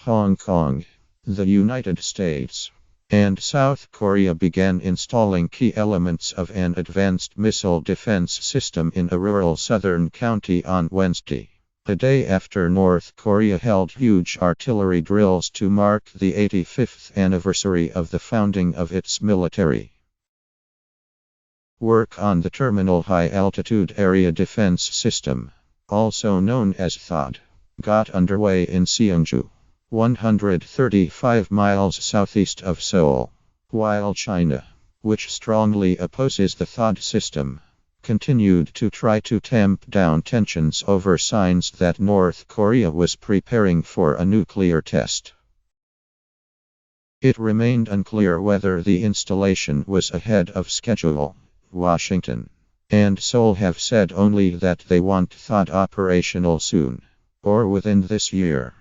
Hong Kong, the United States, and South Korea began installing key elements of an advanced missile defense system in a rural southern county on Wednesday, a day after North Korea held huge artillery drills to mark the 85th anniversary of the founding of its military. Work on the Terminal High Altitude Area Defense System, also known as THAAD, got underway in Seongju, 135 miles southeast of Seoul, while China, which strongly opposes the THAAD system, continued to try to tamp down tensions over signs that North Korea was preparing for a nuclear test. It remained unclear whether the installation was ahead of schedule. Washington and Seoul have said only that they want THAAD operational soon, or within this year.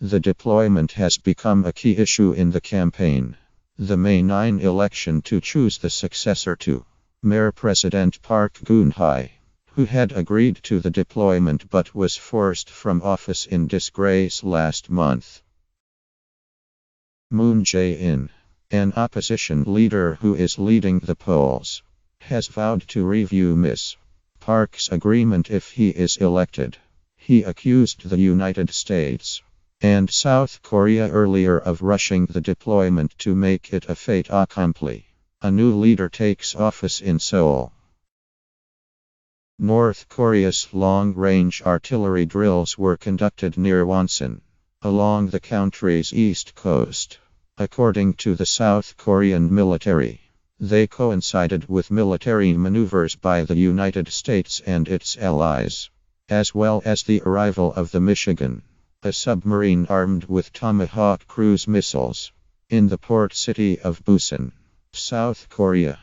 The deployment has become a key issue in the campaign. The May 9 election to choose the successor to Mayor President Park Geun-hye, who had agreed to the deployment but was forced from office in disgrace last month. Moon Jae-in, an opposition leader who is leading the polls, has vowed to review Ms. Park's agreement if he is elected. He accused the United States and South Korea earlier of rushing the deployment to make it a fait accompli. A new leader takes office in Seoul. North Korea's long-range artillery drills were conducted near Wonsan, along the country's east coast. According to the South Korean military, they coincided with military maneuvers by the United States and its allies, as well as the arrival of the Michigan, a submarine armed with Tomahawk cruise missiles, in the port city of Busan, South Korea.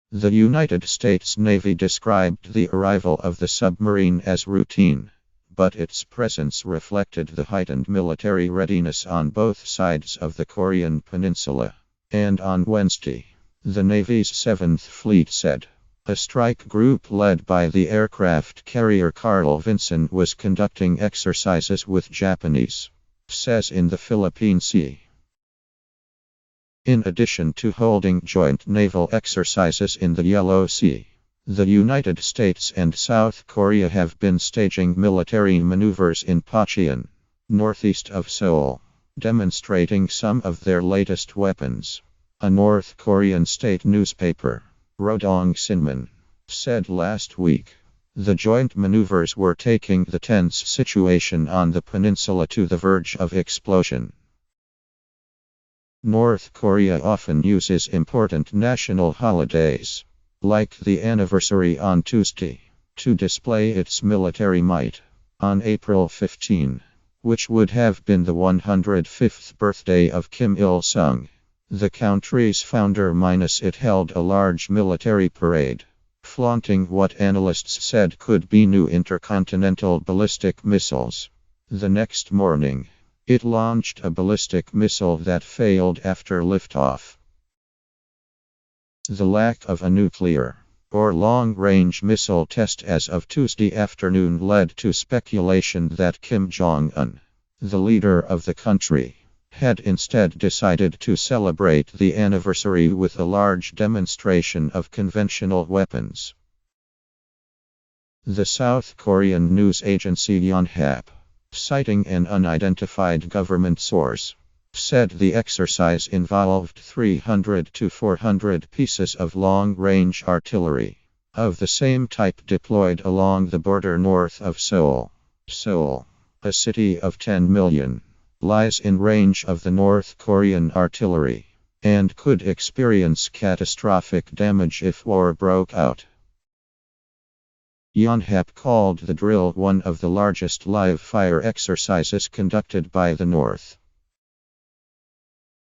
The United States Navy described the arrival of the submarine as routine, but its presence reflected the heightened military readiness on both sides of the Korean peninsula. And on Wednesday, the Navy's 7th Fleet said a strike group led by the aircraft carrier Carl Vinson was conducting exercises with Japanese says in the Philippine Sea. In addition to holding joint naval exercises in the Yellow Sea, the United States and South Korea have been staging military maneuvers in Pyongyang, northeast of Seoul, demonstrating some of their latest weapons. A North Korean state newspaper, Rodong Sinmun, said last week the joint maneuvers were taking the tense situation on the peninsula to the verge of explosion. North Korea often uses important national holidays, like the anniversary on Tuesday, to display its military might. On April 15, which would have been the 105th birthday of Kim Il-sung, the country's founder, it held a large military parade, flaunting what analysts said could be new intercontinental ballistic missiles. The next morning, it launched a ballistic missile that failed after liftoff. The lack of a nuclear or long-range missile test as of Tuesday afternoon led to speculation that Kim Jong-un, the leader of the country, had instead decided to celebrate the anniversary with a large demonstration of conventional weapons. The South Korean news agency Yonhap, citing an unidentified government source, said the exercise involved 300 to 400 pieces of long-range artillery, of the same type deployed along the border north of Seoul. Seoul, a city of 10 million, lies in range of the North Korean artillery, and could experience catastrophic damage if war broke out. Yonhap called the drill one of the largest live-fire exercises conducted by the North.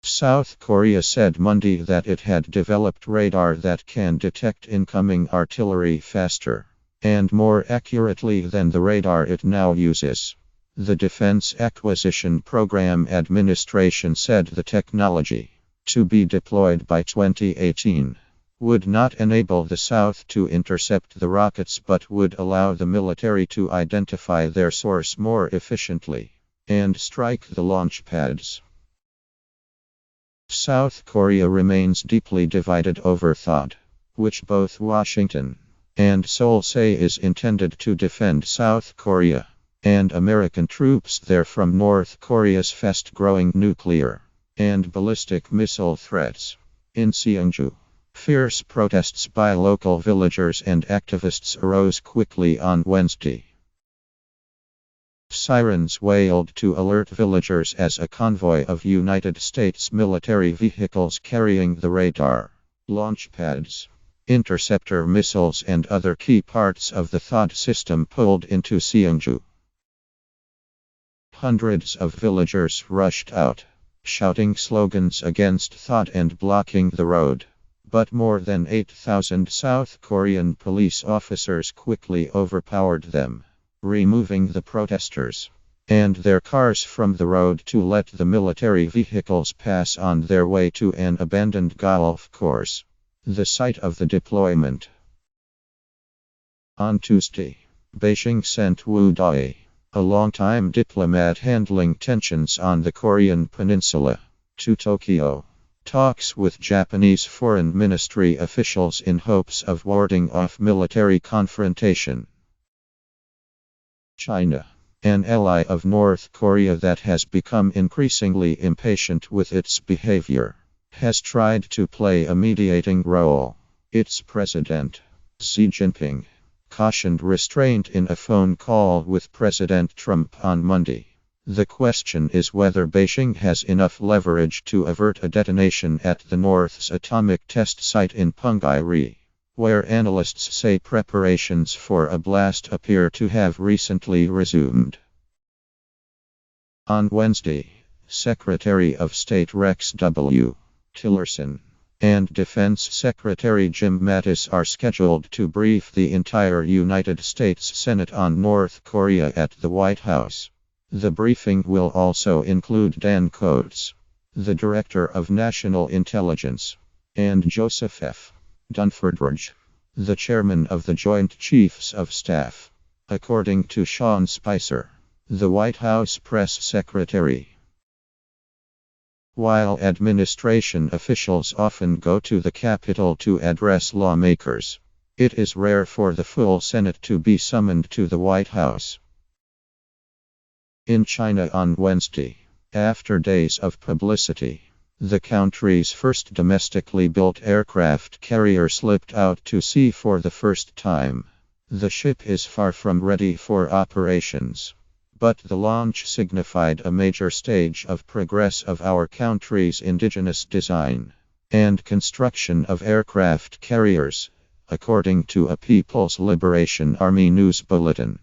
South Korea said Monday that it had developed radar that can detect incoming artillery faster and more accurately than the radar it now uses. The Defense Acquisition Program Administration said the technology, to be deployed by 2018, would not enable the South to intercept the rockets but would allow the military to identify their source more efficiently and strike the launch pads. South Korea remains deeply divided over THAAD, which both Washington and Seoul say is intended to defend South Korea and American troops there from North Korea's fast-growing nuclear and ballistic missile threats. In Seongju, fierce protests by local villagers and activists arose quickly on Wednesday. Sirens wailed to alert villagers as a convoy of United States military vehicles carrying the radar, launch pads, interceptor missiles and other key parts of the THAAD system pulled into Seongju. Hundreds of villagers rushed out, shouting slogans against THAAD and blocking the road. But more than 8,000 South Korean police officers quickly overpowered them, removing the protesters and their cars from the road to let the military vehicles pass on their way to an abandoned golf course, the site of the deployment. On Tuesday, Beijing sent Wu Dai, a longtime diplomat handling tensions on the Korean peninsula, to Tokyo. Talks with Japanese foreign ministry officials in hopes of warding off military confrontation. China, an ally of North Korea that has become increasingly impatient with its behavior, has tried to play a mediating role. Its president, Xi Jinping, cautioned restraint in a phone call with President Trump on Monday. The question is whether Beijing has enough leverage to avert a detonation at the North's atomic test site in Pyongyang, where analysts say preparations for a blast appear to have recently resumed. On Wednesday, Secretary of State Rex W. Tillerson and Defense Secretary Jim Mattis are scheduled to brief the entire United States Senate on North Korea at the White House. The briefing will also include Dan Coats, the Director of National Intelligence, and Joseph F. Dunfordridge, the Chairman of the Joint Chiefs of Staff, according to Sean Spicer, the White House press secretary. While administration officials often go to the Capitol to address lawmakers, it is rare for the full Senate to be summoned to the White House. In China on Wednesday, after days of publicity, the country's first domestically built aircraft carrier slipped out to sea for the first time. The ship is far from ready for operations, but the launch signified a major stage of progress of our country's indigenous design and construction of aircraft carriers, according to a People's Liberation Army news bulletin.